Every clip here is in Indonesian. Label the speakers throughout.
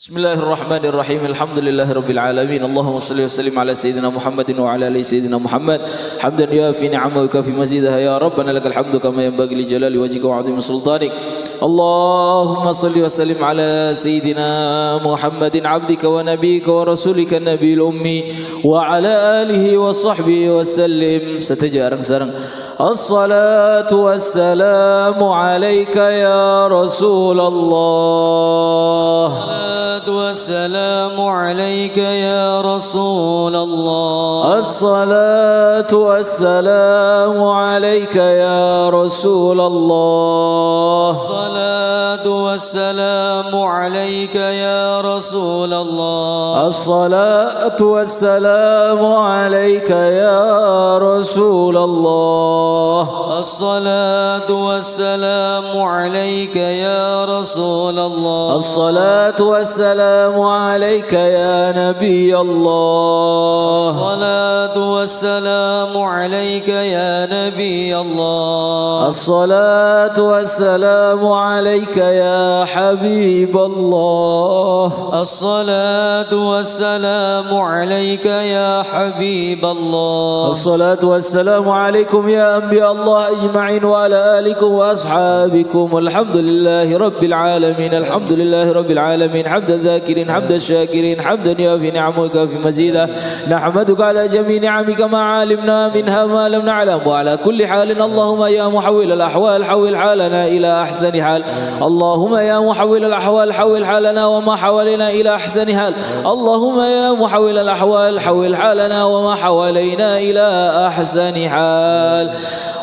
Speaker 1: بسم الله الرحمن الرحيم الحمد لله رب العالمين اللهم صل وسلم على سيدنا محمد وعلى ال سيدنا محمد حمدا يوافي نعمه ويكافي مزيدها يا ربنا لك الحمد كما ينبغي لجلال وجهك وعظيم سلطانك اللهم صل وسلم على سيدنا محمد عبدك ونبيك ورسولك النبي الأمي وعلى آله وصحبه وسلم ستجارن سرن الصلاة والسلام عليك يا رسول الله
Speaker 2: والسلام عليك يا رسول الله
Speaker 1: الصلاة والسلام عليك يا رسول الله
Speaker 2: الصلاة والسلام عليك يا رسول الله
Speaker 1: الصلاة والسلام عليك يا رسول الله
Speaker 2: الصلاة والسلام عليك يا رسول الله
Speaker 1: الصلاة والسلام عليك يا نبي الله
Speaker 2: الصلاة والسلام عليك يا نبي الله
Speaker 1: الصلاة والسلام عليك يا حبيب الله
Speaker 2: الصلاة والسلام عليك يا حبيب الله
Speaker 1: الصلاة والسلام عليكم يا أنبياء الله أجمعين وعلى آلكم وأصحابكم الحمد لله رب العالمين الحمد لله رب العالمين حمد الذاكرين حمد الشاكرين حمدا يوفي نعمك في مزيدا نحمدك على جميع نعمك ما علمنا منها ما لم نعلم وعلى كل حال اللهم يا محول الأحوال حول حالنا إلى أحسن حال اللهم يا محول الأحوال حول حالنا وما حولنا إلى أحسن حال اللهم يا محول الأحوال حول حالنا وما حولينا إلى أحسن حال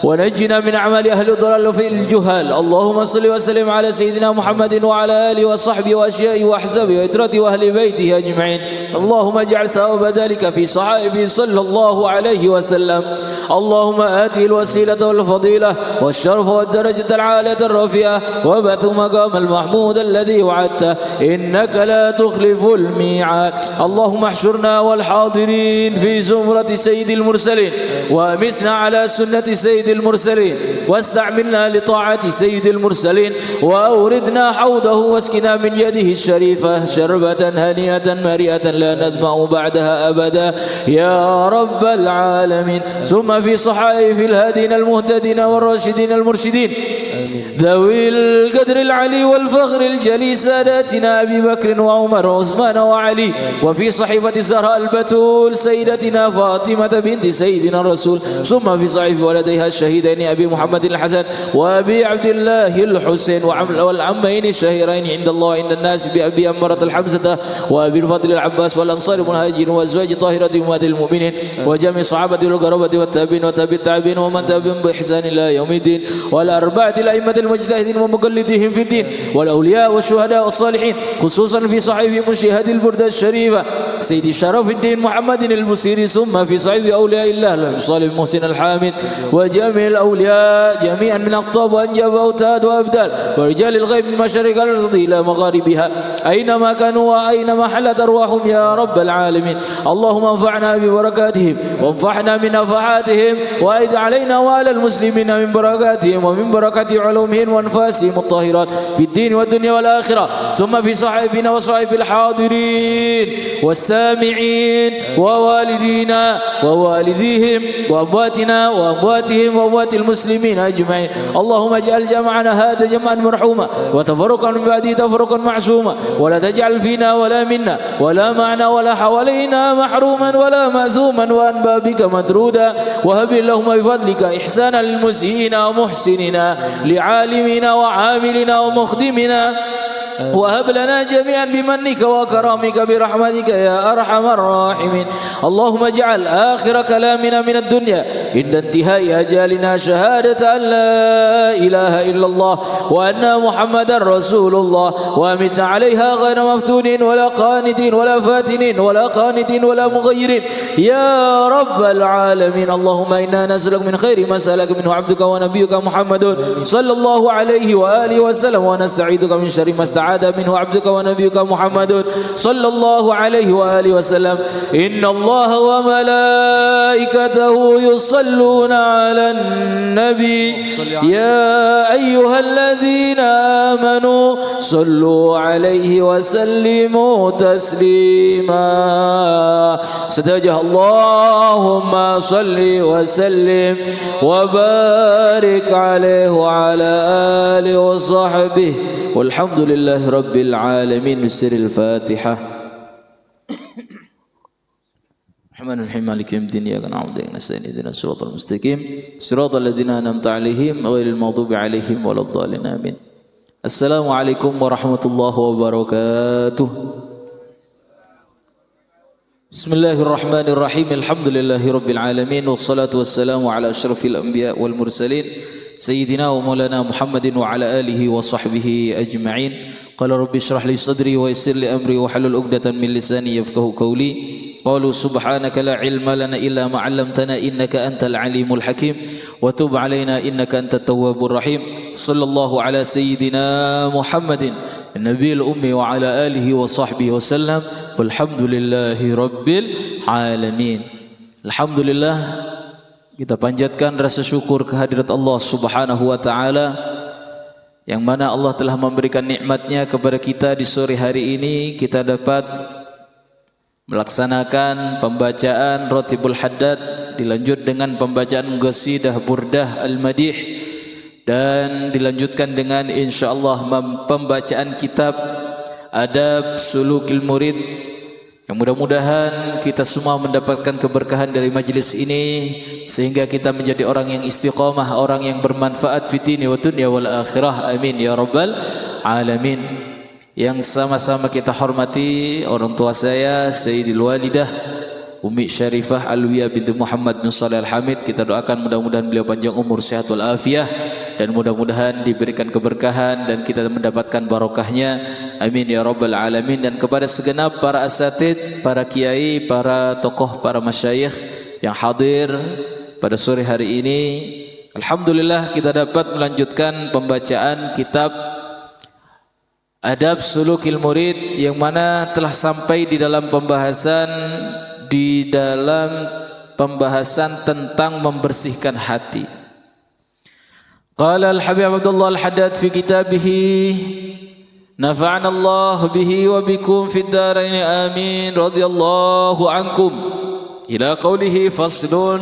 Speaker 1: ونجنا من أعمال أهل الضلال في الجهال اللهم صل وسلم على سيدنا محمد وعلى آله وصحبه وأشيائه وأحزابه وإترته وأهل بيته أجمعين اللهم اجعل ثواب ذلك في صحائفه صلى الله عليه وسلم اللهم آته الوسيلة والفضيلة والشرف والدرجة العالية الرفيعة وابعث مقام المحمود الذي وعدته إنك لا تخلف الميعاد اللهم احشرنا والحاضرين في زمرة سيد المرسلين وأمسنا على سنة سيد المرسلين واستعملنا لطاعة سيد المرسلين وأوردنا حوضه واسقنا من يده الشريفة شربة هنيئة مريئة لا نذمأ بعدها أبدا يا رب العالمين ثم في صحائف الهادين المهتدين والراشدين المرشدين ذوي القدر العلي والفخر الجلي ساداتنا أبي بكر وعمر وعثمان وعلي وفي صحيفة زهراء البتول سيدتنا فاطمة بنت سيدنا الرسول ثم في صحيفة ولديها الشهيدين أبي محمد الحسن وأبي عبد الله الحسين والعمين الشهيرين عند الله عند الناس بأبي أمرة الحمزة وأبي الفضل العباس والأنصار المهاجرين وأزواج طاهرة أمهات المؤمنين وجميع صحابة القرابة والتابعين وتابع التابعين ومن تابعهم بإحسان إلى يوم الدين والأربعة الأئمة المجتهدين ومقلديهم في الدين والأولياء والشهداء والصالحين خصوصا في صحيف مشيهد البردة الشريفة سيدي شرف الدين محمد البصيري ثم في صحيف أولياء الله صالح محسن الحامد وجميع الأولياء جميعا من أقطاب وأنجاب وأوتاد وأبدال ورجال الغيب من مشارق الأرض إلى مغاربها أينما كانوا وأينما حلت أرواحهم يا رب العالمين اللهم انفعنا ببركاتهم وانفعنا من نفحاتهم وأيد علينا وعلى المسلمين من بركاتهم ومن بركة علومهم وأنفاسهم الطاهرات في الدين والدنيا والآخرة ثم في صحائفنا وصحائف الحاضرين والسامعين ووالدينا ووالديهم وأمواتنا وأمواتهم وأموات المسلمين أجمعين اللهم اجعل جمعنا هذا جمعا مرحوما وتفرقا من بعده تفرقا معصوما ولا تجعل فينا ولا منا ولا معنا ولا حوالينا محروما ولا مأثوما وعن بابك مدرودا وهب اللهم بفضلك إحسانا للمسيئين ومحسننا لعالمنا وعاملنا ومخدمنا وهب لنا جميعا بمنك وكرامك برحمتك يا أرحم الراحمين اللهم اجعل آخر كلامنا من الدنيا عند انتهاء أجالنا شهادة أن لا إله إلا الله وأن محمدا رسول الله وأمت عليها غير مفتونين ولا قانتين ولا فاتنين ولا قانتين ولا مغيرين يا رب العالمين اللهم إنا نسألك من خير ما سألك منه عبدك ونبيك محمد صلى الله عليه وآله وسلم ونستعيذك من شر ما استعاذ منه عبدك ونبيك محمد صلى الله عليه وآله وسلم إن الله وملائكته يصلون يصلون على النبي يا أيها الذين آمنوا صلوا عليه وسلموا تسليما سدجه اللهم صل وسلم وبارك عليه وعلى آله وصحبه والحمد لله رب العالمين بسر الفاتحة الرحمن الرحيم مالك يوم الدين إياك نعبد وإياك نستعين اهدنا الصراط المستقيم صراط الذين أنعمت عليهم غير المغضوب عليهم ولا الضالين آمين. السلام عليكم ورحمة الله وبركاته. بسم الله الرحمن الرحيم الحمد لله رب العالمين والصلاة والسلام على أشرف الأنبياء والمرسلين سيدنا ومولانا محمد وعلى آله وصحبه أجمعين. قال رب اشرح لي صدري ويسر لي أمري واحلل عقدة من لساني يفقهوا قولي. قالوا سبحانك لا علم لنا إلا ما علمتنا إنك أنت العليم الحكيم وتب علينا إنك أنت التواب الرحيم. صلى الله على سيدنا محمد النبي الأمي وعلى آله وصحبه وسلم والحمد لله رب العالمين. Alhamdulillah, kita panjatkan rasa syukur kehadirat Allah Subhanahu wa taala yang mana Allah telah memberikan nikmatnya kepada kita di sore hari ini kita dapat melaksanakan pembacaan Ratibul Haddad dilanjut dengan pembacaan Qasidah Burdah Al-Madih dan dilanjutkan dengan insyaallah pembacaan kitab Adab Sulukil Murid yang mudah-mudahan kita semua mendapatkan keberkahan dari majlis ini sehingga kita menjadi orang yang istiqamah, orang yang bermanfaat fi dini wa dunya wal akhirah. Amin ya rabbal alamin. Yang sama-sama kita hormati orang tua saya Sayyidil Walidah Umi Syarifah Alwiyah binti Muhammad bin Shalih Al-Hamid, kita doakan mudah-mudahan beliau panjang umur, sehat walafiat dan mudah-mudahan diberikan keberkahan dan kita mendapatkan barokahnya. Amin ya rabbal alamin. Dan kepada segenap para asatid, para kiai, para tokoh, para masyayikh yang hadir pada sore hari ini, alhamdulillah kita dapat melanjutkan pembacaan kitab Adab Sulukil Murid yang mana telah sampai di dalam pembahasan tentang membersihkan hati. Qala al-Habib Abdullah Al-Haddad fi kitabihi nafa'ana Allah bihi wa bikum fid dharain amin radhiyallahu ankum ila qawlihi faslun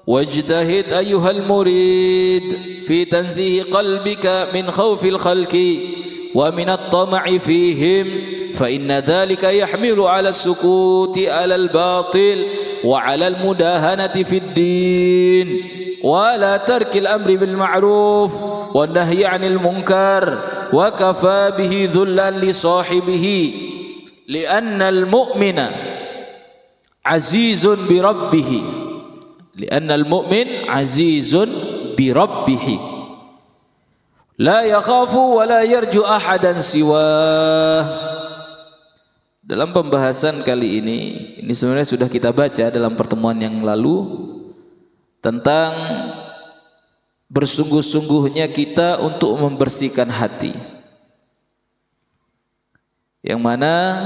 Speaker 1: wajtahid ayyuhal murid fi tanzihi qalbika min khawfil khalqi ومن الطمع فيهم فإن ذلك يحمل على السكوت على الباطل وعلى المداهنة في الدين ولا ترك الأمر بالمعروف والنهي عن المنكر وكفى به ذلا لصاحبه لأن المؤمن عزيز بربه La yakhafu wa la yarju ahadan siwah. Dalam pembahasan kali ini sebenarnya sudah kita baca dalam pertemuan yang lalu tentang bersungguh-sungguhnya kita untuk membersihkan hati, yang mana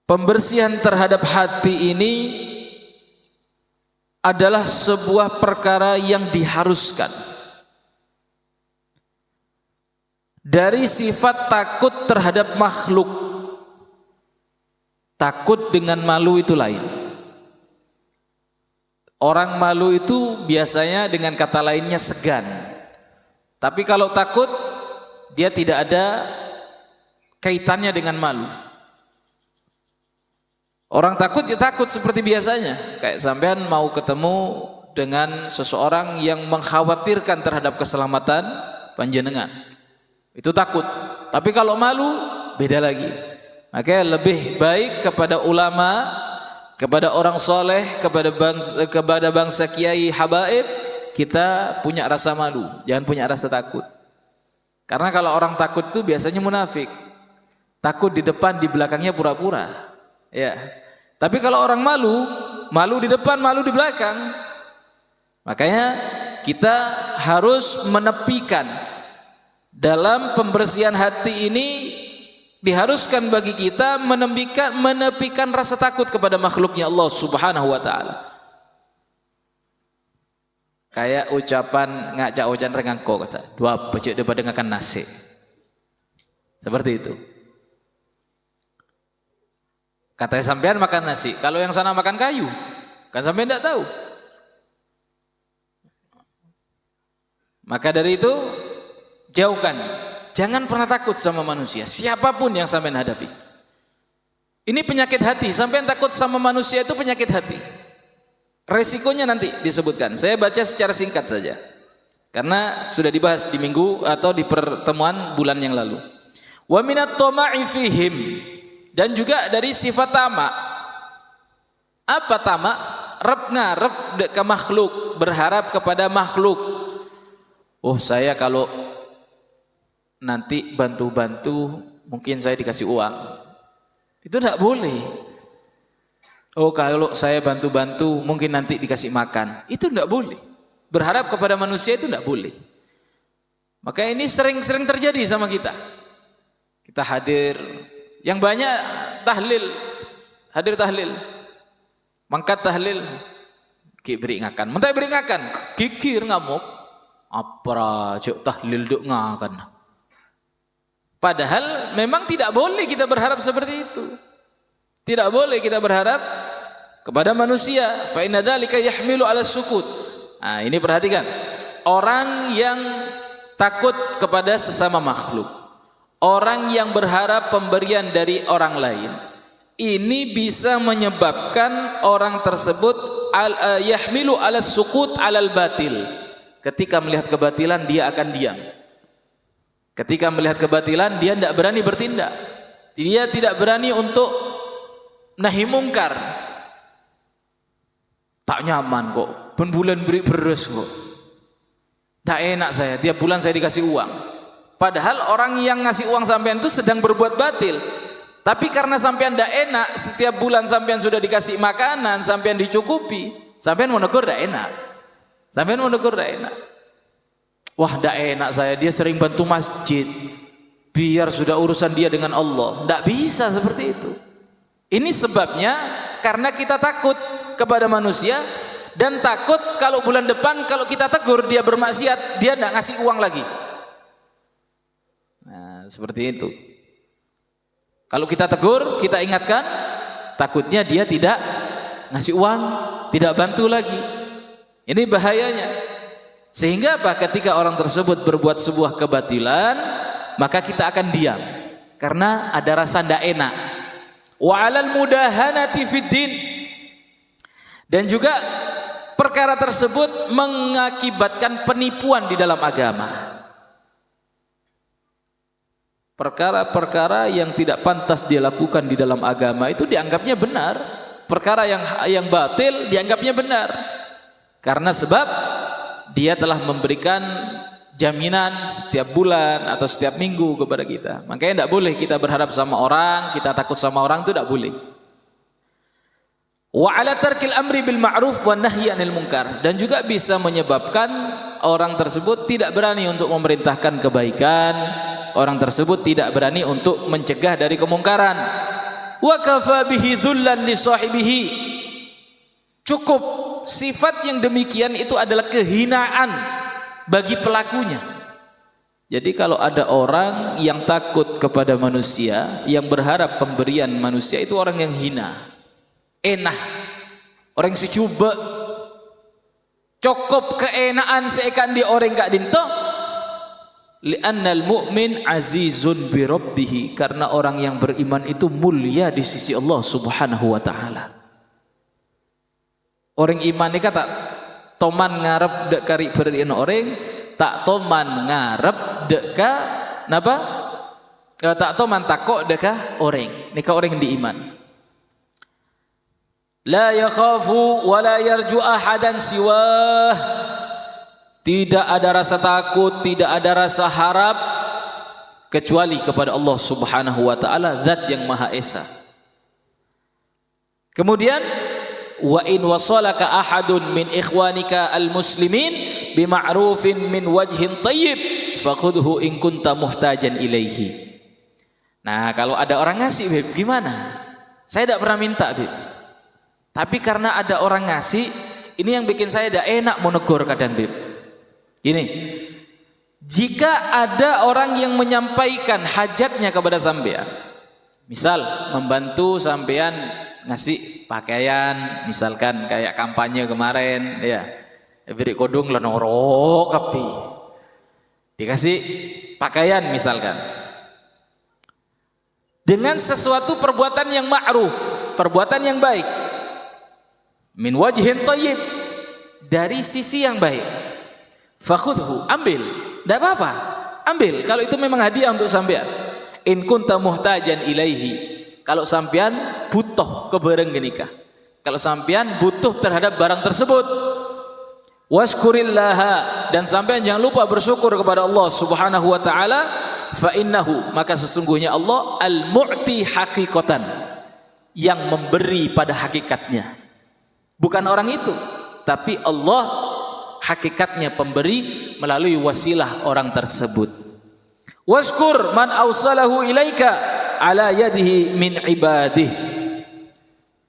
Speaker 1: pembersihan terhadap hati ini adalah sebuah perkara yang diharuskan. Dari sifat takut terhadap makhluk, takut dengan malu itu lain. Orang malu itu biasanya dengan kata lainnya segan. Tapi kalau takut, dia tidak ada kaitannya dengan malu. Orang takut ya takut seperti biasanya. Kayak sampean mau ketemu dengan seseorang yang mengkhawatirkan terhadap keselamatan panjenengan, itu takut. Tapi kalau malu beda lagi. Makanya lebih baik kepada ulama, kepada orang soleh, kepada bangsa kiai habaib, kita punya rasa malu, jangan punya rasa takut. Karena kalau orang takut itu biasanya munafik. Takut di depan, di belakangnya pura-pura. Ya. Tapi kalau orang malu, malu di depan, malu di belakang. Makanya kita harus menepikan dalam pembersihan hati ini diharuskan bagi kita menepikan rasa takut kepada makhluknya Allah Subhanahu wa taala. Kayak ucapan ngajak ucapan rengangko kasa, dua pecik daripada ngakan nasi. Seperti itu. Katanya sampean makan nasi, kalau yang sana makan kayu, kan sampean tidak tahu. Maka dari itu jauhkan, jangan pernah takut sama manusia, siapapun yang sampean hadapi. Ini penyakit hati, sampean takut sama manusia itu penyakit hati. Resikonya nanti disebutkan. Saya baca secara singkat saja, karena sudah dibahas di minggu atau di pertemuan bulan yang lalu. Wa minat tama'i fihim, dan juga dari sifat tamak. Apa tamak? Ngarep ke makhluk, berharap kepada makhluk. Oh, saya kalau nanti bantu-bantu mungkin saya dikasih uang. Itu tidak boleh. Oh, kalau saya bantu-bantu mungkin nanti dikasih makan. Itu tidak boleh. Berharap kepada manusia itu tidak boleh. Maka ini sering-sering terjadi sama kita. Kita hadir, yang banyak tahlil, hadir tahlil, mangkat tahlil, beri ngakan, mentah beri ngakan, kikir ngamuk, apa cuk tahlil duk ngakan. Padahal memang tidak boleh kita berharap seperti itu. Tidak boleh kita berharap kepada manusia. Fa inna dzalika yahmilu 'ala sukut. Nah, ini perhatikan. Orang yang takut kepada sesama makhluk, orang yang berharap pemberian dari orang lain, ini bisa menyebabkan orang tersebut yahmilu 'ala sukut 'alal batil. Ketika melihat kebatilan dia akan diam. Ketika melihat kebatilan dia tidak berani bertindak. Dia tidak berani untuk nahi mungkar. Tak nyaman kok, ben bulan beri beres kok. Tak enak saya, tiap bulan saya dikasih uang. Padahal orang yang ngasih uang sampean itu sedang berbuat batil. Tapi karena sampean tidak enak, setiap bulan sampean sudah dikasih makanan, sampean dicukupi, sampean mau negur tidak enak. Sampean mau negur tidak enak. Wah, tidak enak saya, dia sering bantu masjid. Biar sudah urusan dia dengan Allah. Tidak bisa seperti itu. Ini sebabnya karena kita takut kepada manusia, dan takut kalau bulan depan kalau kita tegur dia bermaksiat, dia tidak ngasih uang lagi. Nah, seperti itu. Kalau kita tegur, kita ingatkan, takutnya dia tidak ngasih uang, tidak bantu lagi. Ini bahayanya. Sehingga apa? Ketika orang tersebut berbuat sebuah kebatilan, maka kita akan diam karena ada rasa tidak enak. Wa 'alal mudahanati fid din, dan juga perkara tersebut mengakibatkan penipuan di dalam agama. Perkara-perkara yang tidak pantas dia lakukan di dalam agama itu dianggapnya benar. Perkara yang batil dianggapnya benar. Karena sebab dia telah memberikan jaminan setiap bulan atau setiap minggu kepada kita. Makanya tidak boleh kita berharap sama orang, kita takut sama orang, itu tidak boleh. Wa 'ala tarkil amri bil ma'ruf wan nahyi 'anil munkar, dan juga bisa menyebabkan orang tersebut tidak berani untuk memerintahkan kebaikan, orang tersebut tidak berani untuk mencegah dari kemungkaran. Wa kafa bihi dhullan li sahibihi. Cukup sifat yang demikian itu adalah kehinaan bagi pelakunya. Jadi kalau ada orang yang takut kepada manusia, yang berharap pemberian manusia, itu orang yang hina, enah, orang si coba cukup keenaan seekan di orang gak dinto. Li'annal mu'min azizun bi rabbih, karena orang yang beriman itu mulia di sisi Allah Subhanahu wa taala. Orang iman ini kata toman ngarep dek kari berian orang, tak toman ngarep dek ka napa? Tak toman takok dek ka orang. Nika orang yang diiman. La yakhafu wa la yarju ahadan siwah. Tidak ada rasa takut, tidak ada rasa harap kecuali kepada Allah Subhanahu wa taala, zat yang Maha Esa. Kemudian wa in wasalaka ahadun min ikhwanika almuslimin bima'rufin min wajhin thayyib fakhudhu in kunta muhtajan ilaihi. Nah, kalau ada orang ngasih, Beb, gimana? Saya tidak pernah minta, Beb. Tapi karena ada orang ngasih, ini yang bikin saya tidak enak mau negor kadang, Beb. Gini, jika ada orang yang menyampaikan hajatnya kepada sampean, misal membantu sampean ngasih pakaian, misalkan kayak kampanye kemarin, ya, beri kodung lenorok kapi, dikasih pakaian misalkan, dengan sesuatu perbuatan yang ma'ruf, perbuatan yang baik, min wajhin thayyib, dari sisi yang baik, fakhudhu, ambil, tidak apa-apa, ambil kalau itu memang hadiah untuk sampean. In kunta muhtajan ilaihi, kalau sampean butuh kebareng genika, kalau sampean butuh terhadap barang tersebut, waskurillaha, dan sampean jangan lupa bersyukur kepada Allah Subhanahu wa taala, fa innahu, maka sesungguhnya Allah al-mu'ti haqiqatan, yang memberi pada hakikatnya. Bukan orang itu, tapi Allah hakikatnya pemberi melalui wasilah orang tersebut. Waskur man awsalahu ilaika ala yadihi min ibadih,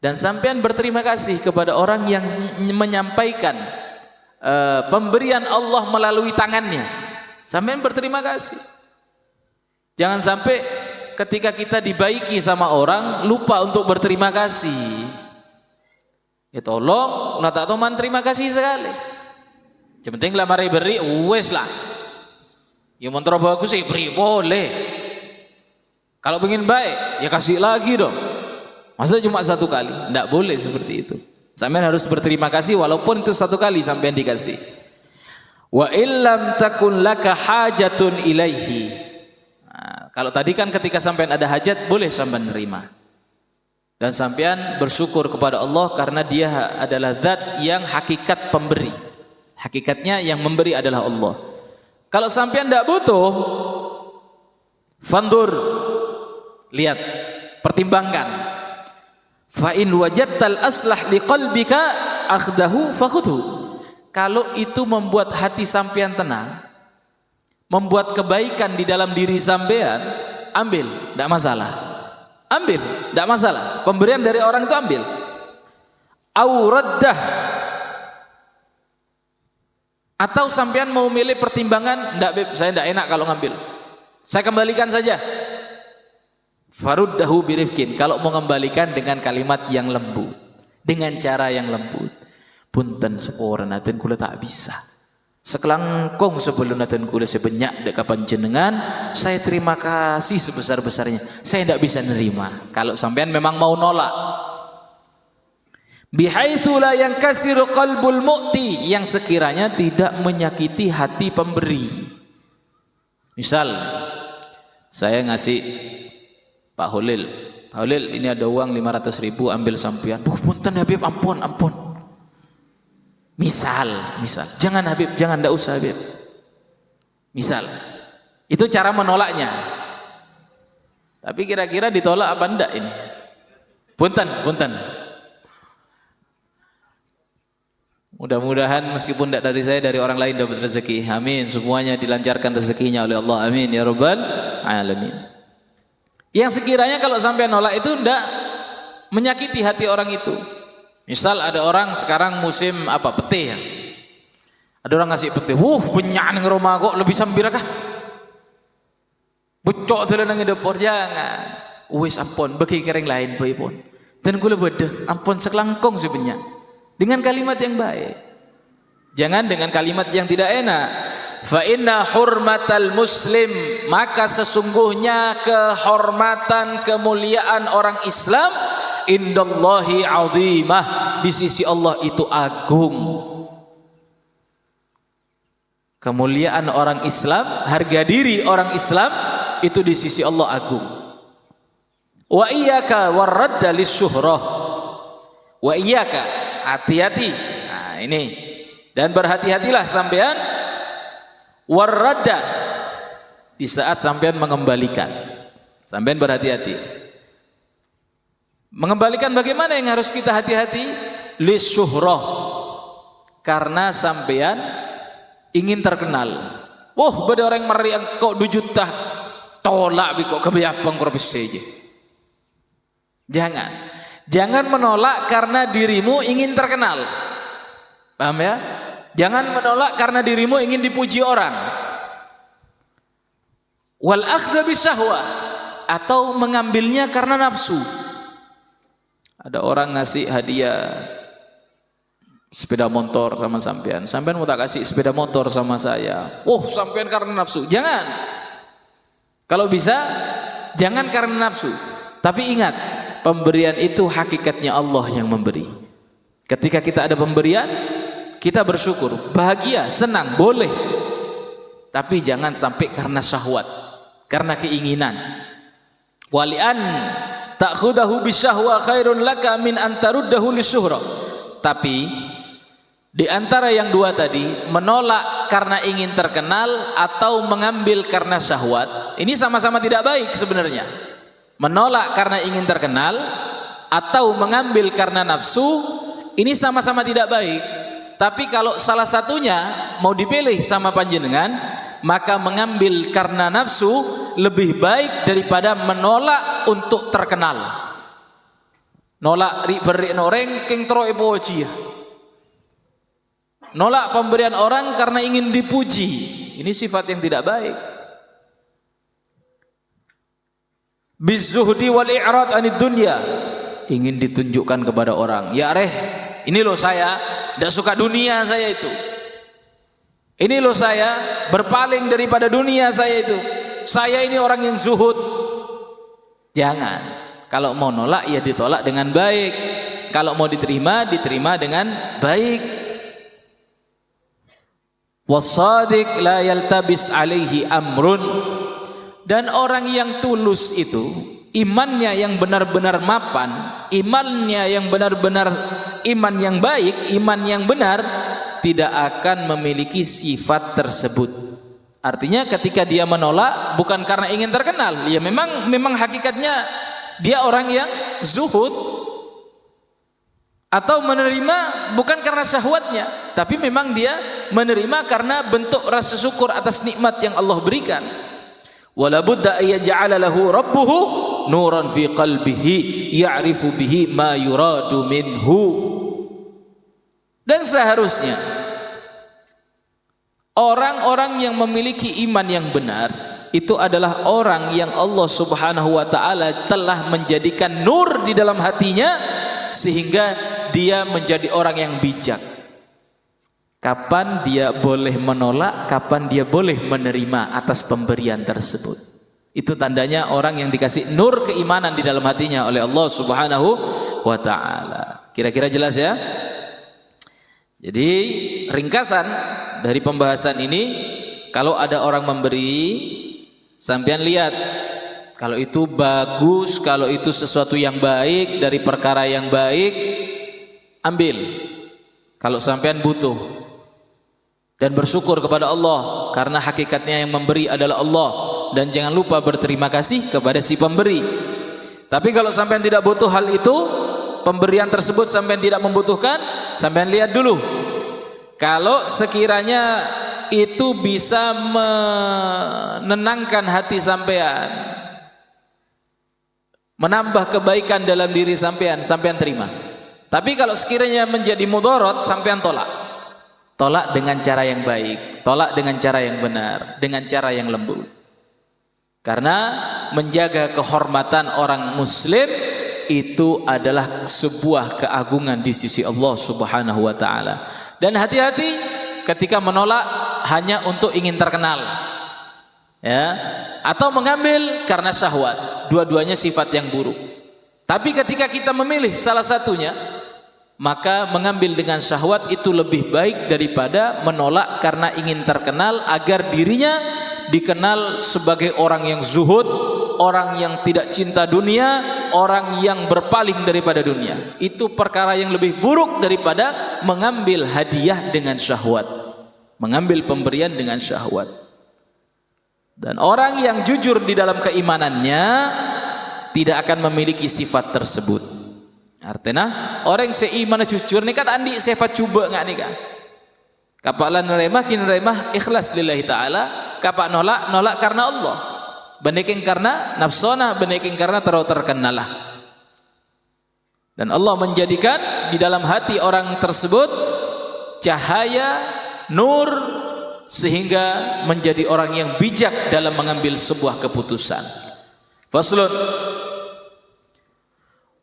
Speaker 1: dan sampean berterima kasih kepada orang yang menyampaikan pemberian Allah melalui tangannya. Sampean berterima kasih. Jangan sampai ketika kita dibaiki sama orang lupa untuk berterima kasih. Ya tolong, lah tak toman terima kasih sekali. Yang penting lah mari beri, wes lah. Ya mantra bagus sih beri, boleh. Kalau ingin baik, ya kasih lagi dong. Masa cuma satu kali? Tidak boleh seperti itu. Sampean harus berterima kasih walaupun itu satu kali sampean dikasih. Wa illam takun laka hajatun ilaihi. Nah, kalau tadi kan ketika sampean ada hajat boleh sampean nerima. Dan sampean bersyukur kepada Allah karena Dia adalah zat yang hakikat pemberi. Hakikatnya yang memberi adalah Allah. Kalau sampean tidak butuh, fandur, lihat, pertimbangkan. Fa in wajadtal aslah liqalbika akhdahu fakhudhu. Kalau itu membuat hati sampean tenang, membuat kebaikan di dalam diri sampean, ambil, tidak masalah. Ambil, tidak masalah. Pemberian dari orang itu ambil. Au raddah, atau sampean mau milih pertimbangan, enggak Beb, saya enggak enak kalau ngambil, saya kembalikan saja. Faruddahu birifkin, kalau mau kembalikan dengan kalimat yang lembut, dengan cara yang lembut. Punten sepora naten kula tak bisa, sekelangkong sebelum naten kula sebanyak dek kapan jenengan, saya terima kasih sebesar-besarnya, saya enggak bisa nerima. Kalau sampean memang mau nolak, bihaitsu la yankasiru qalbul mu'ti, yang sekiranya tidak menyakiti hati pemberi. Misal saya ngasih Pak Holil, Pak Holil ini ada uang 500.000, ambil sampean. Punten Habib, ampun. Misal, jangan Habib, jangan, ndak usah Habib. Misal, itu cara menolaknya. Tapi kira-kira ditolak apa enggak ini? Punten. Mudah-mudahan meskipun tidak dari saya, dari orang lain dapat rezeki. Amin. Semuanya dilancarkan rezekinya oleh Allah. Amin ya rabbal alamin. Yang sekiranya kalau sampai nolak itu tidak menyakiti hati orang itu. Misal ada orang sekarang musim apa, pete ya. Ada orang ngasih pete. Banyak ning rumah kok lebih sambir kah? Bocok dalan nang dapur, jangan. Wis ampun, bagi kering lain bae pun. Dan kula beda, ampun sekelangkong sebenyak. Dengan kalimat yang baik, jangan dengan kalimat yang tidak enak. Fa inna hurmatal muslim, maka sesungguhnya kehormatan, kemuliaan orang Islam indallahi azimah, di sisi Allah itu agung. Kemuliaan orang Islam, harga diri orang Islam itu di sisi Allah agung. Wa iyyaka warradda lisyuhrah, wa iyyaka, hati-hati. Nah ini, dan berhati-hatilah sampean warradda, di saat sampean mengembalikan. Sampean berhati-hati. Mengembalikan bagaimana yang harus kita hati-hati? Lisyuhrah, karena sampean ingin terkenal. Beda orang meriang kok 2 juta tolak biko kebiapang korpis saja. Jangan menolak karena dirimu ingin terkenal. Paham ya? Jangan menolak karena dirimu ingin dipuji orang. Wal akhdha bisyahwah, atau mengambilnya karena nafsu. Ada orang ngasih hadiah sepeda motor sama sampean mau tak kasih sepeda motor sama saya. Oh, sampean karena nafsu. Jangan. Kalau bisa jangan karena nafsu. Tapi ingat, pemberian itu hakikatnya Allah yang memberi. Ketika kita ada pemberian, kita bersyukur, bahagia, senang, boleh. Tapi jangan sampai karena syahwat, karena keinginan. Walian ta'khudahu bisyahwa khairun laka min an taruddahu lisyuhra. Tapi di antara yang dua tadi, menolak karena ingin terkenal atau mengambil karena syahwat, ini sama-sama tidak baik sebenarnya. Menolak karena ingin terkenal atau mengambil karena nafsu, ini sama-sama tidak baik. Tapi kalau salah satunya mau dipilih sama panjenengan, maka mengambil karena nafsu lebih baik daripada menolak untuk terkenal. Nolak beri orang keng tro epoji. Nolak pemberian orang karena ingin dipuji. Ini sifat yang tidak baik. Bizuhdi wal i'rad anid dunya, ingin ditunjukkan kepada orang. Ya reh, ini loh saya, tidak suka dunia saya itu. Ini loh saya, berpaling daripada dunia saya itu. Saya ini orang yang zuhud. Jangan. Kalau mau nolak ya ditolak dengan baik. Kalau mau diterima, diterima dengan baik. Wasadiq la yaltabis alaihi amrun. Dan orang yang tulus itu, imannya yang benar-benar mapan, imannya yang benar-benar iman yang baik, iman yang benar, tidak akan memiliki sifat tersebut. Artinya ketika dia menolak bukan karena ingin terkenal, ya memang hakikatnya dia orang yang zuhud, atau menerima bukan karena syahwatnya, tapi memang dia menerima karena bentuk rasa syukur atas nikmat yang Allah berikan. Wala budda ayyaj'ala lahu rabbuhu nuran fi qalbihi ya'rifu bihi ma yuradu minhu. Dan seharusnya orang-orang yang memiliki iman yang benar itu adalah orang yang Allah Subhanahu wa taala telah menjadikan nur di dalam hatinya sehingga dia menjadi orang yang bijak. Kapan dia boleh menolak, kapan dia boleh menerima atas pemberian tersebut. Itu tandanya orang yang dikasih nur keimanan di dalam hatinya oleh Allah Subhanahu wa taala. Kira-kira jelas ya? Jadi ringkasan dari pembahasan ini, kalau ada orang memberi, sampean lihat kalau itu bagus, kalau itu sesuatu yang baik dari perkara yang baik, ambil. Kalau sampean butuh, dan bersyukur kepada Allah karena hakikatnya yang memberi adalah Allah, dan jangan lupa berterima kasih kepada si pemberi. Tapi kalau sampean tidak butuh hal itu, pemberian tersebut sampean tidak membutuhkan, sampean lihat dulu. Kalau sekiranya itu bisa menenangkan hati sampean, menambah kebaikan dalam diri sampean, sampean terima. Tapi kalau sekiranya menjadi mudarat, sampean tolak. Tolak dengan cara yang baik, tolak dengan cara yang benar, dengan cara yang lembut. Karena menjaga kehormatan orang muslim itu adalah sebuah keagungan di sisi Allah Subhanahu wa taala. Dan hati-hati ketika menolak hanya untuk ingin terkenal. Ya, atau mengambil karena syahwat. Dua-duanya sifat yang buruk. Tapi ketika kita memilih salah satunya, maka mengambil dengan syahwat itu lebih baik daripada menolak karena ingin terkenal agar dirinya dikenal sebagai orang yang zuhud, orang yang tidak cinta dunia, orang yang berpaling daripada dunia. Itu perkara yang lebih buruk daripada mengambil hadiah dengan syahwat, mengambil pemberian dengan syahwat. Dan orang yang jujur di dalam keimanannya tidak akan memiliki sifat tersebut. Artinya orang yang seiman jujur ni kata andi sifat cuba ngak ni kan. Kapak lan nerima kin nerima ikhlas lillahi taala, kapak nolak karena Allah. Beneking karena nafsona, beneking karena terkenal. Dan Allah menjadikan di dalam hati orang tersebut cahaya, nur, sehingga menjadi orang yang bijak dalam mengambil sebuah keputusan. Faslun.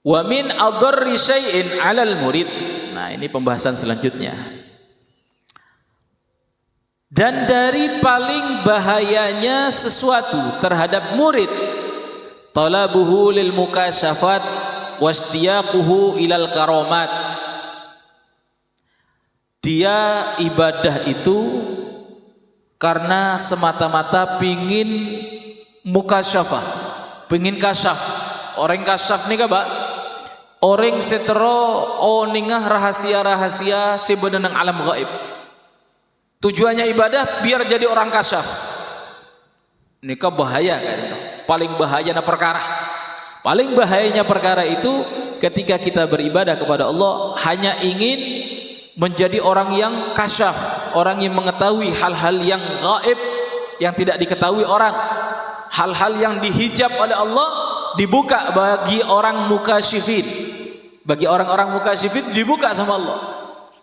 Speaker 1: Wa min adarri syai'in 'alal murid. Nah, ini pembahasan selanjutnya. Dan dari paling bahayanya sesuatu terhadap murid, talabuhu lil mukasyafat wastiyaquhu ilal karamat. Dia ibadah itu karena semata-mata pingin mukasyafah, pingin kasyaf. Orang kasyaf nih Pak, orang setero oningah rahasia-rahasia sebenarnya alam gaib. Tujuannya ibadah biar jadi orang kasyaf. Nikah bahaya kan? Paling bahayanya perkara. Paling bahayanya perkara itu ketika kita beribadah kepada Allah hanya ingin menjadi orang yang kasyaf, orang yang mengetahui hal-hal yang gaib yang tidak diketahui orang. Hal-hal yang dihijab oleh Allah dibuka bagi orang mukasyifin. Bagi orang-orang mukasyifin dibuka sama Allah.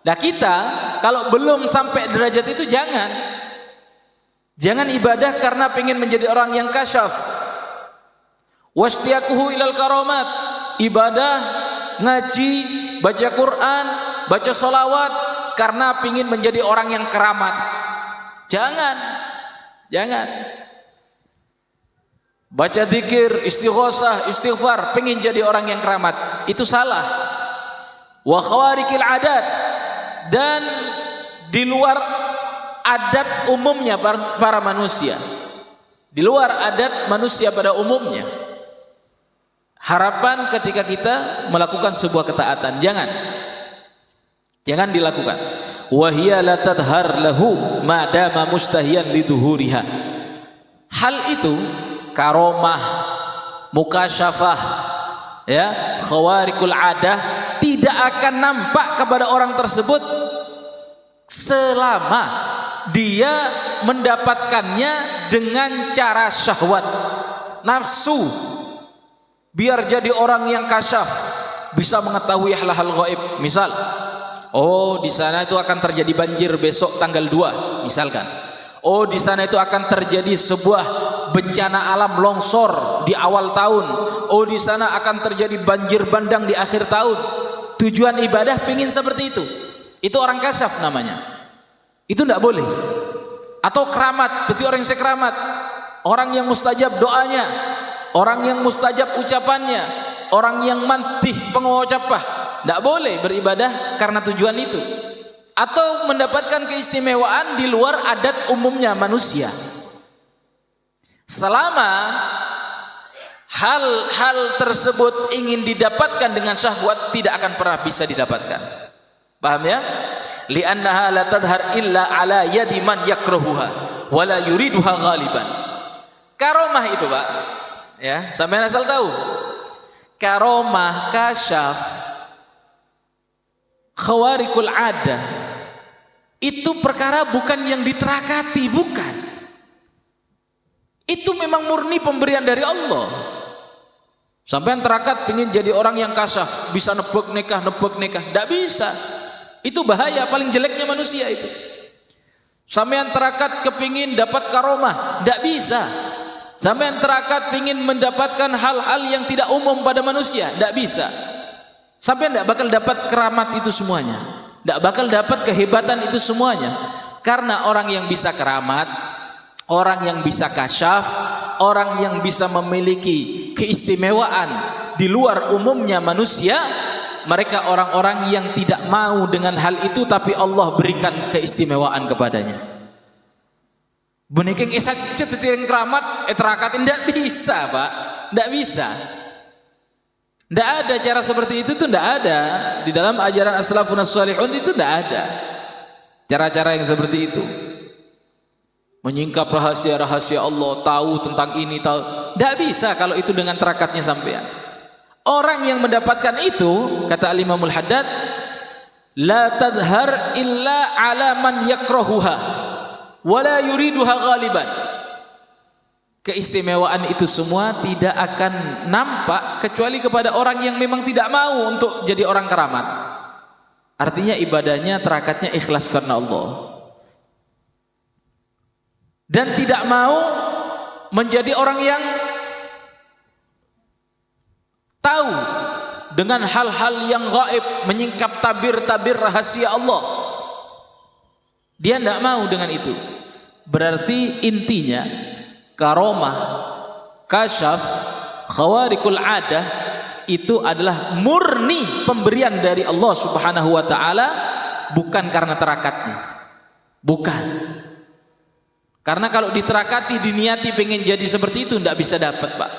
Speaker 1: Nah kita kalau belum sampai derajat itu jangan ibadah karena pengen menjadi orang yang kasyaf. Wastiyaquhu ilal karamat, ibadah, ngaji, baca Quran, baca sholawat karena pengen menjadi orang yang keramat. Jangan. Baca zikir, istighosah, istighfar, pengen jadi orang yang keramat, itu salah. Wa khawarikil adat, dan di luar adat umumnya para manusia, di luar adat manusia pada umumnya. Harapan ketika kita melakukan sebuah ketaatan, jangan dilakukan. Wa hiya la tadhhar lahu ma dama mustahiyan liduhuriha. Hal itu karomah, mukasyafah, ya, khawarikul adah tidak akan nampak kepada orang tersebut selama dia mendapatkannya dengan cara syahwat, nafsu, biar jadi orang yang kasyaf, bisa mengetahui hal-hal gaib. Misal, oh di sana itu akan terjadi banjir besok tanggal 2 misalkan. Oh di sana itu akan terjadi sebuah bencana alam longsor di awal tahun. Oh di sana akan terjadi banjir bandang di akhir tahun. Tujuan ibadah pingin seperti itu. Itu orang kasyaf namanya. Itu tidak boleh. Atau keramat, jadi orang yang sekeramat, orang yang mustajab doanya, orang yang mustajab ucapannya, orang yang mantih pengucapah. Tidak boleh beribadah karena tujuan itu. Atau mendapatkan keistimewaan di luar adat umumnya manusia. Selama hal-hal tersebut ingin didapatkan dengan syahwat, tidak akan pernah bisa didapatkan. Paham ya? Li'annaha la tadhhar illa ala yadi man yakrahuha wa la yuriduha ghaliban. Karomah itu, Pak, ya, sampean asal tahu. Karomah, kasyaf, khawarikul adah itu perkara bukan yang diterakati, bukan. Itu memang murni pemberian dari Allah. Sampean terakat ingin jadi orang yang kasyaf, bisa nebak nikah, tidak bisa. Itu bahaya, paling jeleknya manusia itu. Sampean terakat kepingin dapat karomah, tidak bisa. Sampean terakat ingin mendapatkan hal-hal yang tidak umum pada manusia, tidak bisa. Sampean tidak bakal dapat keramat itu semuanya, tidak bakal dapat kehebatan itu semuanya. Karena orang yang bisa keramat, orang yang bisa kasyaf, orang yang bisa memiliki keistimewaan di luar umumnya manusia, mereka orang-orang yang tidak mau dengan hal itu, tapi Allah berikan keistimewaan kepadanya. Bunekeng esat cetiring keramat eterakatin, tidak bisa, Pak, tidak bisa. Tidak ada cara seperti itu, tidak ada di dalam ajaran as-salafun as-salihun, itu tidak ada cara-cara yang seperti itu. Menyingkap rahasia-rahasia Allah, tahu tentang ini, tahu. Tidak bisa kalau itu dengan terakatnya sampean. Orang yang mendapatkan itu, kata Al-Imamul Haddad, la tadhhar illa ala man yakrahuha wa la yuriduha ghaliban. keistimewaan itu semua tidak akan nampak kecuali kepada orang yang memang tidak mau untuk jadi orang keramat. Artinya ibadahnya, terakatnya ikhlas karena Allah. Dan tidak mau menjadi orang yang tahu dengan hal-hal yang gaib, menyingkap tabir-tabir rahasia Allah. Dia tidak mau dengan itu. Berarti intinya karomah, kasyaf, khawarikul adah itu adalah murni pemberian dari Allah Subhanahu wa taala, bukan karena terakatnya. Bukan. Karena kalau diterakati, diniati pengen jadi seperti itu, tidak bisa dapat, Pak.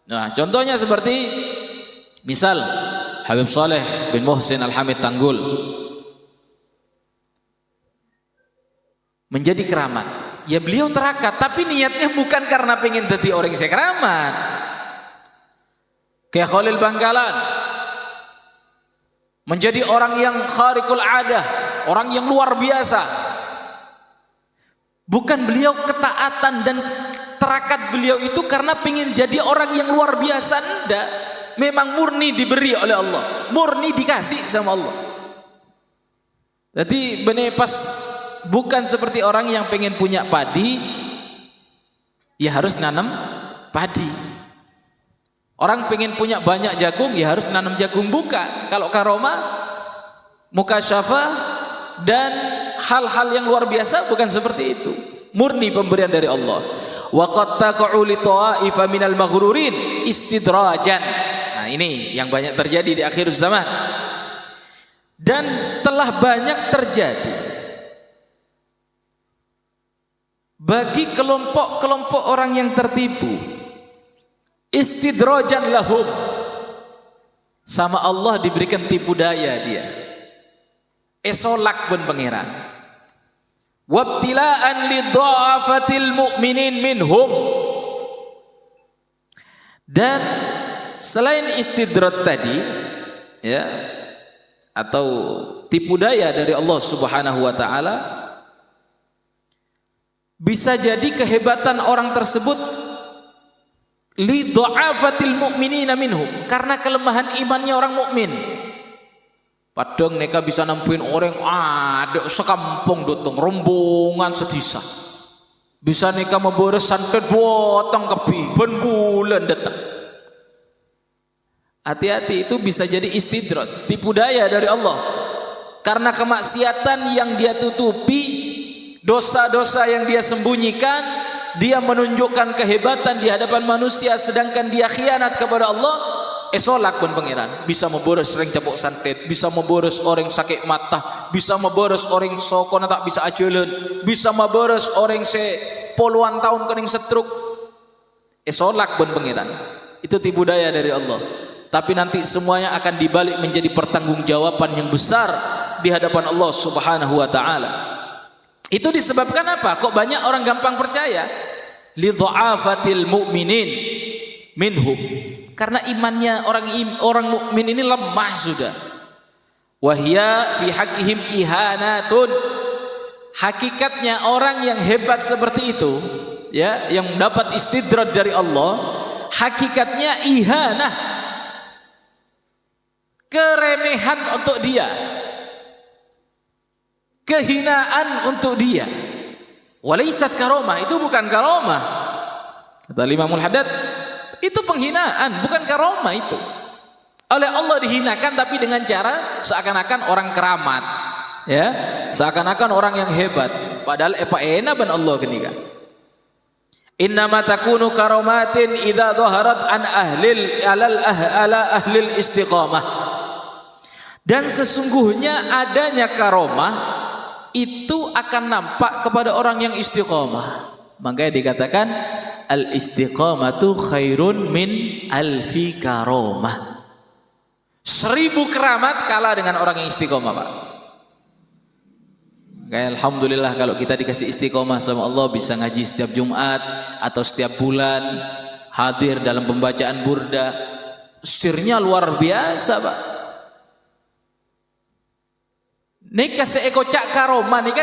Speaker 1: Nah, contohnya seperti misal Habib Saleh bin Muhsin Al-Hamid Tanggul menjadi keramat. Ya beliau terakat, tapi niatnya bukan karena pengen jadi orang yang keramat. Kayak Khalil Bangkalan menjadi orang yang kharikul adah, orang yang luar biasa. Bukan beliau ketaatan dan terakat beliau itu karena pengen jadi orang yang luar biasa, enggak. Memang murni diberi oleh Allah, murni dikasih sama Allah. Jadi benar pas, bukan seperti orang yang pengen punya padi, ya harus nanam padi. Orang pengen punya banyak jagung, ya harus nanam jagung, bukan. Kalau karomah, mukasyafah dan hal-hal yang luar biasa bukan seperti itu. Murni pemberian dari Allah. Wa qad taqa'u li ta'ifa minal maghrurin istidrajan. Nah, ini yang banyak terjadi di akhir zaman. Dan telah banyak terjadi bagi kelompok-kelompok orang yang tertipu, istidrajan lahum, sama Allah diberikan tipu daya dia, esolak pun pangeran, wabtilaan lidha'afatil mu'minin minhum. Dan selain istidraj tadi, ya, atau tipu daya dari Allah Subhanahu wa taala, bisa jadi kehebatan orang tersebut li dha'afatil mu'minina minhum, karena kelemahan imannya orang mukmin. Padahal mereka bisa nampuin orang ada sekampung dotong rombongan sedisa, bisa mereka membores sampai potong kepi ben bulan datang. Hati-hati, itu bisa jadi istidraj, tipu daya dari Allah. Karena kemaksiatan yang dia tutupi, dosa-dosa yang dia sembunyikan, dia menunjukkan kehebatan di hadapan manusia, sedangkan dia khianat kepada Allah. Esolak pun pangeran, bisa memboros orang capok santet, bisa memboros orang sakit mata, bisa memboros orang sokona tak bisa ajalan, bisa memboros orang se puluhan tahun kening setruk. Esolak pun pangeran. Itu tipu daya dari Allah. Tapi nanti semuanya akan dibalik menjadi pertanggungjawaban yang besar di hadapan Allah Subhanahu wa taala. Itu disebabkan apa? Kok banyak orang gampang percaya? Li dha'afatil mu'minin minhum. Karena imannya orang mukmin ini lemah sudah. Wa hiya fi haqqihim ihanatun. Hakikatnya orang yang hebat seperti itu, ya, yang dapat istidraj dari Allah, hakikatnya ihanah, keremehan untuk dia, kehinaan untuk dia. Walaisat karomah, itu bukan karomah. Kata Imamul Haddad, itu penghinaan, bukan karomah itu. Oleh Allah dihinakan, tapi dengan cara seakan-akan orang keramat, ya, seakan-akan orang yang hebat. Padahal enak ban Allah kenika. Innama takunu karomatin idza dhaharat an ala ahlil istiqamah. Dan sesungguhnya adanya karomah itu akan nampak kepada orang yang istiqamah. Makanya dikatakan al istiqamatu khairun min alfi karomah. 1000 keramat kalah dengan orang yang istiqamah, Pak. Kayak alhamdulillah kalau kita dikasih istiqamah sama Allah, bisa ngaji setiap Jumat atau setiap bulan, hadir dalam pembacaan burda, sirnya luar biasa, Pak. Nikah seeko cak karoma, nikah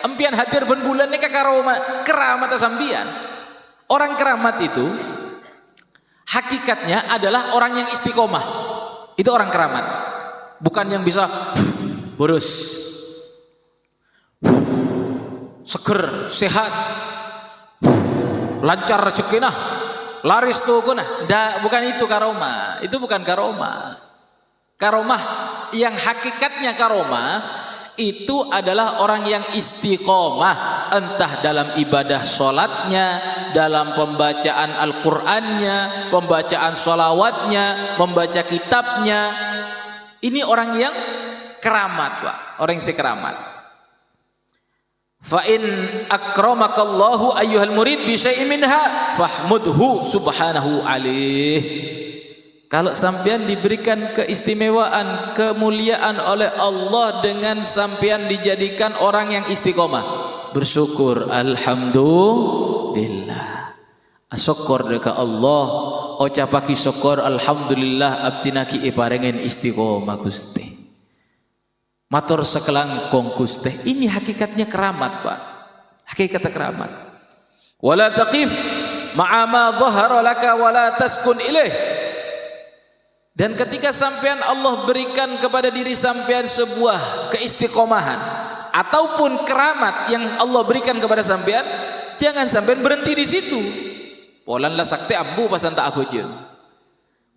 Speaker 1: empian hadir ben bulan nikah karoma, keramat sambian. Orang keramat itu hakikatnya adalah orang yang istiqomah. Itu orang keramat. Bukan yang bisa boros, seger, sehat, lancar rezeki nah, laris tuh nah. Bukan itu karomah. Itu bukan karomah. Karomah yang hakikatnya karomah itu adalah orang yang istiqomah, entah dalam ibadah sholatnya, dalam pembacaan Al-Qur'annya, pembacaan sholawatnya, membaca kitabnya. Ini orang yang keramat, Pak. Orang yang sekeramat. Fa in akramakallahu ayyuhal murid bi syai'in minha fahmudhu subhanahu alaih. Kalau sampean diberikan keistimewaan, kemuliaan oleh Allah dengan sampean dijadikan orang yang istiqomah, bersyukur, alhamdulillah. Asyukur dekat Allah, ucapaki syukur alhamdulillah abdinaki iparengen istiqomah Gusti. Matur sekelangkung Gusti. Ini hakikatnya keramat, Pak. Hakikatnya keramat. Wala taqif ma'a ma dhahara laka wala taskun ilaih. Dan ketika sampean Allah berikan kepada diri sampean sebuah keistiqomahan ataupun keramat yang Allah berikan kepada sampean, jangan sampean berhenti di situ. Polan lah sakti ambu pasan tak aku je.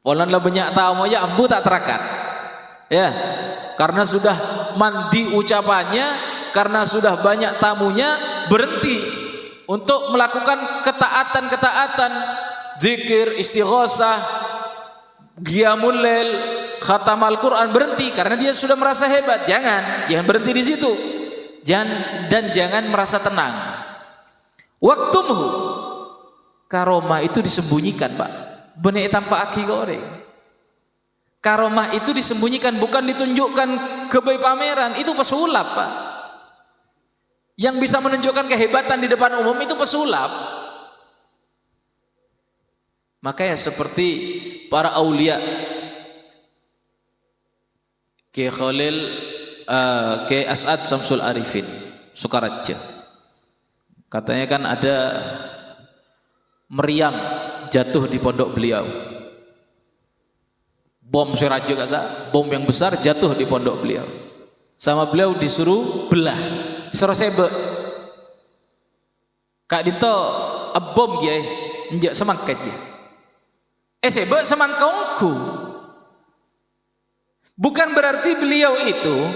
Speaker 1: Polan lah banyak tamu ya ambu tak terakat. Ya, karena sudah mandi ucapannya, karena sudah banyak tamunya, berhenti untuk melakukan ketaatan-ketaatan, zikir, istighosah, Qiyamul Lail, khatam Al-Quran, berhenti karena dia sudah merasa hebat. Jangan berhenti di situ. Dan jangan merasa tenang. Waktumhu, karomah itu disembunyikan, Pak. Benek tanpa aki goreng. Karomah itu disembunyikan, bukan ditunjukkan ke pameran. Itu pesulap, Pak. Yang bisa menunjukkan kehebatan di depan umum itu pesulap. Makanya seperti para aulia, Kiai Khalil, Kiai As'ad Samsul Arifin Sukaraja, katanya kan ada meriam jatuh di pondok beliau, bom seraja kasa, bom yang besar jatuh di pondok beliau, sama beliau disuruh belah, disuruh sebe, kak dinto bom Kiai njak semangka Kiai. Sebe semangkaungku. Bukan berarti beliau itu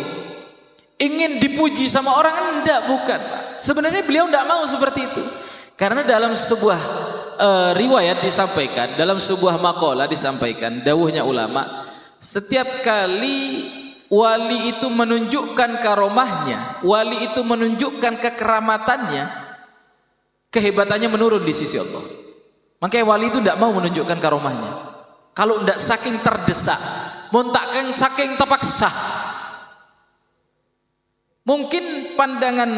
Speaker 1: ingin dipuji sama orang, enggak, bukan. Sebenarnya beliau enggak mau seperti itu. Karena dalam sebuah riwayat disampaikan, dalam sebuah makalah disampaikan, dawuhnya ulama, setiap kali wali itu menunjukkan karomahnya, wali itu menunjukkan kekeramatannya, kehebatannya menurun di sisi Allah. Makanya wali itu tidak mau menunjukkan karomahnya. Kalau tidak saking terdesak, montakkan saking terpaksa. Mungkin pandangan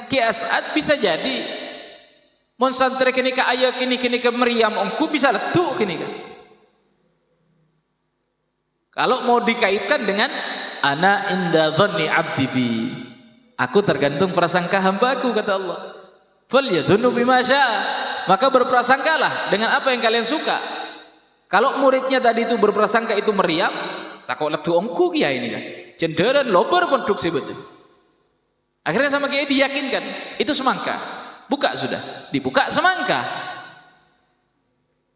Speaker 1: Ki As'ad bisa jadi monsantre kini ke ayah kini ke meriam ongku bisa letuk kini kan. Kalau mau dikaitkan dengan ana inda dhanni abdi bi, aku tergantung prasangka hambaku, kata Allah. Falyadhunnu bima syaa. Maka berprasangkalah dengan apa yang kalian suka. Kalau muridnya tadi itu berprasangka itu meriam, takut letu ongku Kiai ini kan. Cenderan lobar konstruksi betul. Akhirnya sama Kiai diyakinkan itu semangka. Buka sudah, dibuka semangka.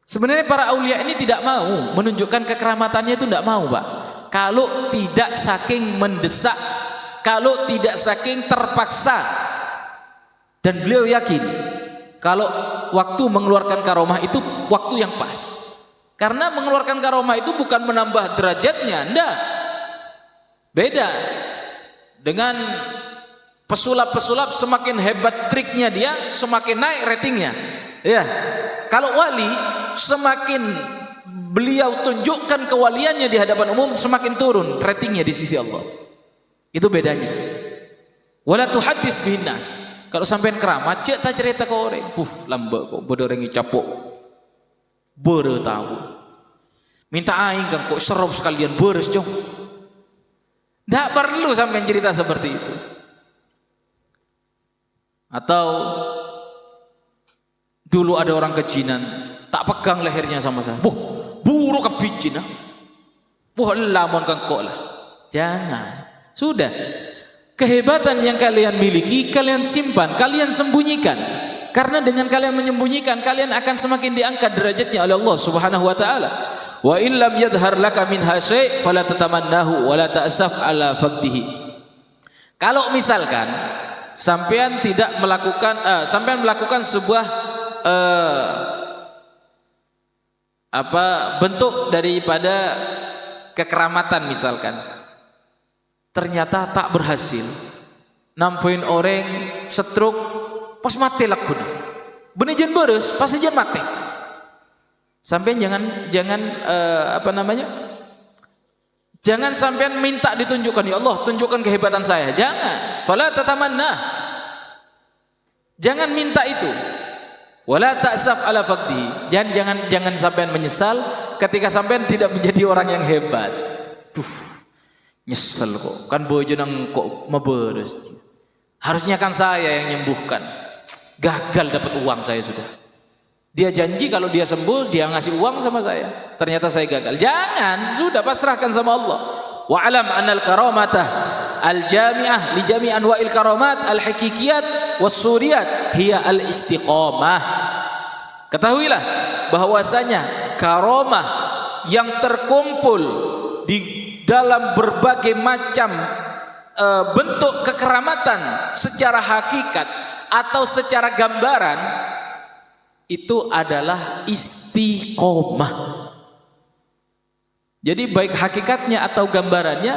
Speaker 1: Sebenarnya para aulia ini tidak mau menunjukkan kekeramatannya, itu tidak mau, Pak. Kalau tidak saking mendesak, kalau tidak saking terpaksa. Dan beliau yakin kalau waktu mengeluarkan karomah itu waktu yang pas. Karena mengeluarkan karomah itu bukan menambah derajatnya, enggak. Beda dengan pesulap-pesulap, semakin hebat triknya dia, semakin naik ratingnya. Ya. Kalau wali, semakin beliau tunjukkan kewaliannya di hadapan umum, semakin turun ratingnya di sisi Allah. Itu bedanya. Wala tuhaddits bihin nas. Kalau sampean keramat, cek tak cerita ke orang. Lambak kok bodorengi capok. Baru tahu. Minta aing kan kok serop sekalian beres jong. Tidak perlu sampean cerita seperti itu. Atau Dulu ada orang kejinan, tak pegang lehernya sama saya. Buruk kebijin. Lamon kengkok lah. Jangan. Sudah. Kehebatan yang kalian miliki, kalian simpan, kalian sembunyikan. Karena dengan kalian menyembunyikan, kalian akan semakin diangkat derajatnya oleh Allah Subhanahu wa taala. Wa illam yadhhar laka min syai' fala tatamannahu wa la ta'saf ala faqdihi. Kalau misalkan sampean tidak melakukan sampean melakukan sebuah bentuk daripada kekeramatan misalkan, ternyata tak berhasil, nampoin orang stroke pas mati lakuna benejen beres pas jen mati. Sampean jangan sampean minta ditunjukkan, ya Allah tunjukkan kehebatan saya, jangan. Fala tatamanna, jangan minta itu. Wala ta'saf ala faqdihi, jangan sampean menyesal ketika sampean tidak menjadi orang yang hebat. Nyesel kok, kan bojo nang kok meberes. Harusnya kan saya yang nyembuhkan. Gagal dapat uang saya sudah. Dia janji kalau dia sembuh dia ngasih uang sama saya. Ternyata saya gagal. Jangan, sudah pasrahkan sama Allah. Wa alam anal karamata al-jami'ah li jami' anwa'il karamat al-haqiqiyat was-suriyat hiya al-istiqamah. Ketahuilah bahwasanya karamah yang terkumpul di dalam berbagai macam bentuk kekeramatan secara hakikat atau secara gambaran itu adalah istiqomah. Jadi baik hakikatnya atau gambarannya,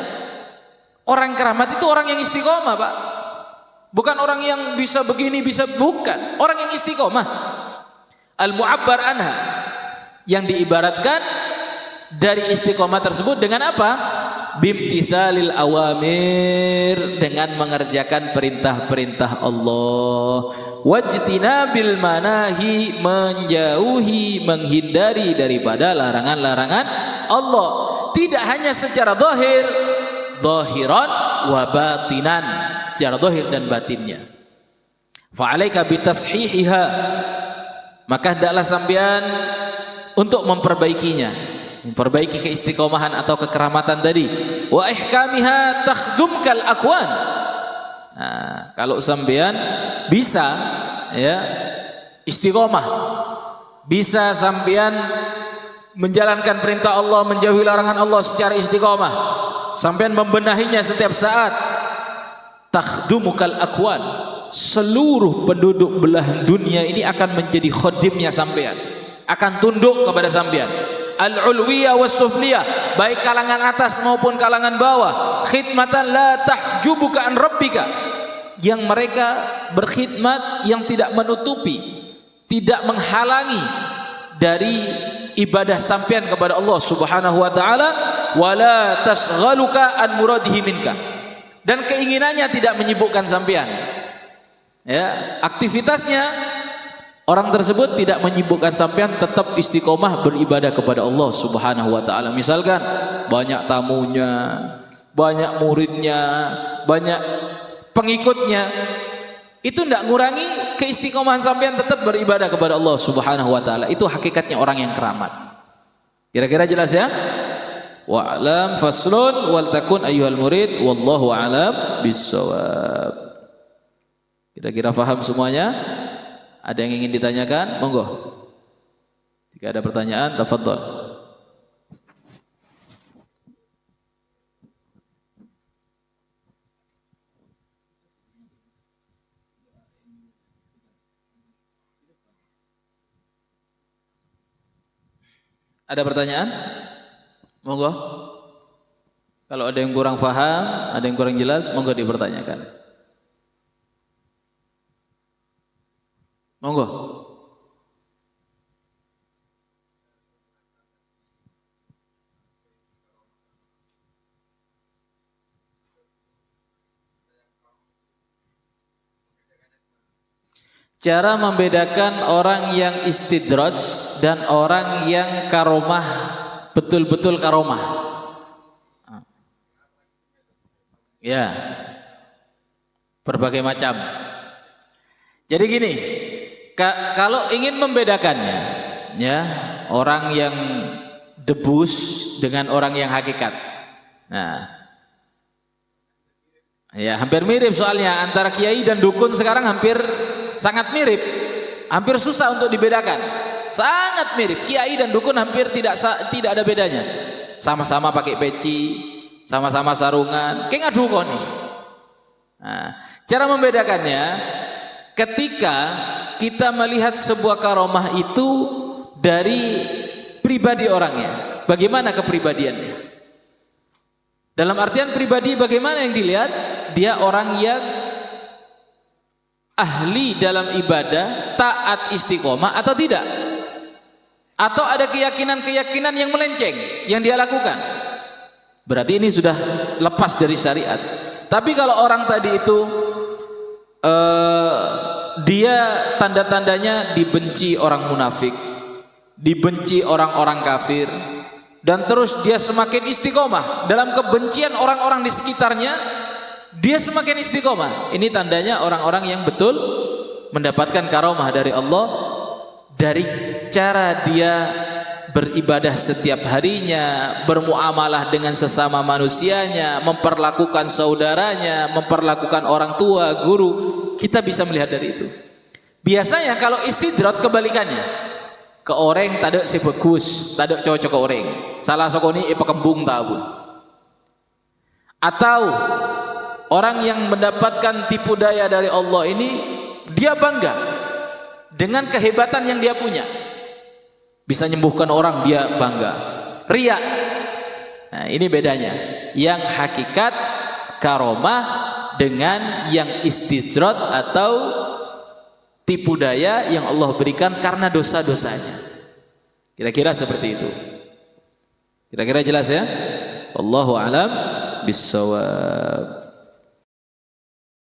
Speaker 1: orang keramat itu orang yang istiqomah, Pak. Bukan orang yang bisa begini, bisa bukan. Orang yang istiqomah. Al-mu'abbar anha, yang diibaratkan dari istiqomah tersebut dengan apa? Bimtithalil awamir, dengan mengerjakan perintah-perintah Allah. Wajtinabil manahi, menjauhi, menghindari daripada larangan-larangan Allah. Tidak hanya secara zahir, zahiran wa batinan, secara zahir dan batinnya. Fa'alaika bitashihiha, maka hendaklah sampean untuk memperbaikinya, memperbaiki keistiqomahan atau kekeramatan tadi. Wa ihkamiha takhdumkal akwan. Nah, kalau sampean bisa ya istiqomah, bisa sampean menjalankan perintah Allah, menjauhi larangan Allah secara istiqomah, sampean membenahinya setiap saat, takhdumukal akwan, seluruh penduduk belahan dunia ini akan menjadi khodimnya sampean, akan tunduk kepada sampean. Al-ulwiyah was-sufliyah, baik kalangan atas maupun kalangan bawah, khidmatan la tahjubuka an rabbika, yang mereka berkhidmat yang tidak menutupi, tidak menghalangi dari ibadah sampean kepada Allah Subhanahu wa taala, wala tasghaluka an muradihi minka, dan keinginannya tidak menyibukkan sampean. Ya, aktivitasnya orang tersebut tidak menyibukkan sampean, tetap istiqomah beribadah kepada Allah Subhanahu wa taala. Misalkan banyak tamunya, banyak muridnya, banyak pengikutnya, itu tidak ngurangi keistiqomahan sampean, tetap beribadah kepada Allah Subhanahu wa taala. Itu hakikatnya orang yang keramat. Kira-kira jelas ya? Wa'lam faslun wal takun ayyuhal murid wallahu a'lam bissawab. Kira-kira paham semuanya? Ada yang ingin ditanyakan? Monggo. Jika ada pertanyaan, tafadhol. Ada pertanyaan? Monggo. Kalau ada yang kurang paham, ada yang kurang jelas, monggo dipertanyakan. Monggo. Cara membedakan orang yang istidraj dan orang yang karomah, betul-betul karomah. Ya, berbagai macam. Jadi gini, Kalau ingin membedakannya, ya, orang yang debus dengan orang yang hakikat. Nah, ya hampir mirip soalnya antara kiai dan dukun sekarang hampir sangat mirip. Hampir susah untuk dibedakan. Sangat mirip. Kiai dan dukun hampir tidak ada bedanya. Sama-sama pakai peci, sama-sama sarungan. Kayak ngadu kok nih. Nah, cara membedakannya ketika kita melihat sebuah karomah itu dari pribadi orangnya. Bagaimana kepribadiannya? Dalam artian pribadi bagaimana yang dilihat? Dia orang yang ahli dalam ibadah, taat istiqomah atau tidak? Atau ada keyakinan-keyakinan yang melenceng yang dia lakukan? Berarti ini sudah lepas dari syariat. Tapi kalau orang tadi itu dia tanda-tandanya dibenci orang munafik, dibenci orang-orang kafir, dan terus dia semakin istiqomah dalam kebencian orang-orang di sekitarnya, dia semakin istiqomah. Ini tandanya orang-orang yang betul mendapatkan karomah dari Allah, dari cara dia beribadah setiap harinya, bermuamalah dengan sesama manusianya, memperlakukan saudaranya, memperlakukan orang tua, guru. Kita bisa melihat dari itu. Biasanya kalau istidrat kebalikannya, ke orang tadek si bagus, tadek cocok ke orang, salah sokoni pekembung tabun. Atau orang yang mendapatkan tipu daya dari Allah ini, dia bangga dengan kehebatan yang dia punya. Bisa menyembuhkan orang, dia bangga. Riya. Nah, ini bedanya. Yang hakikat karomah dengan yang istidrat atau tipu daya yang Allah berikan karena dosa-dosanya. Kira-kira seperti itu. Kira-kira jelas ya? Wallahu a'lam bissawab.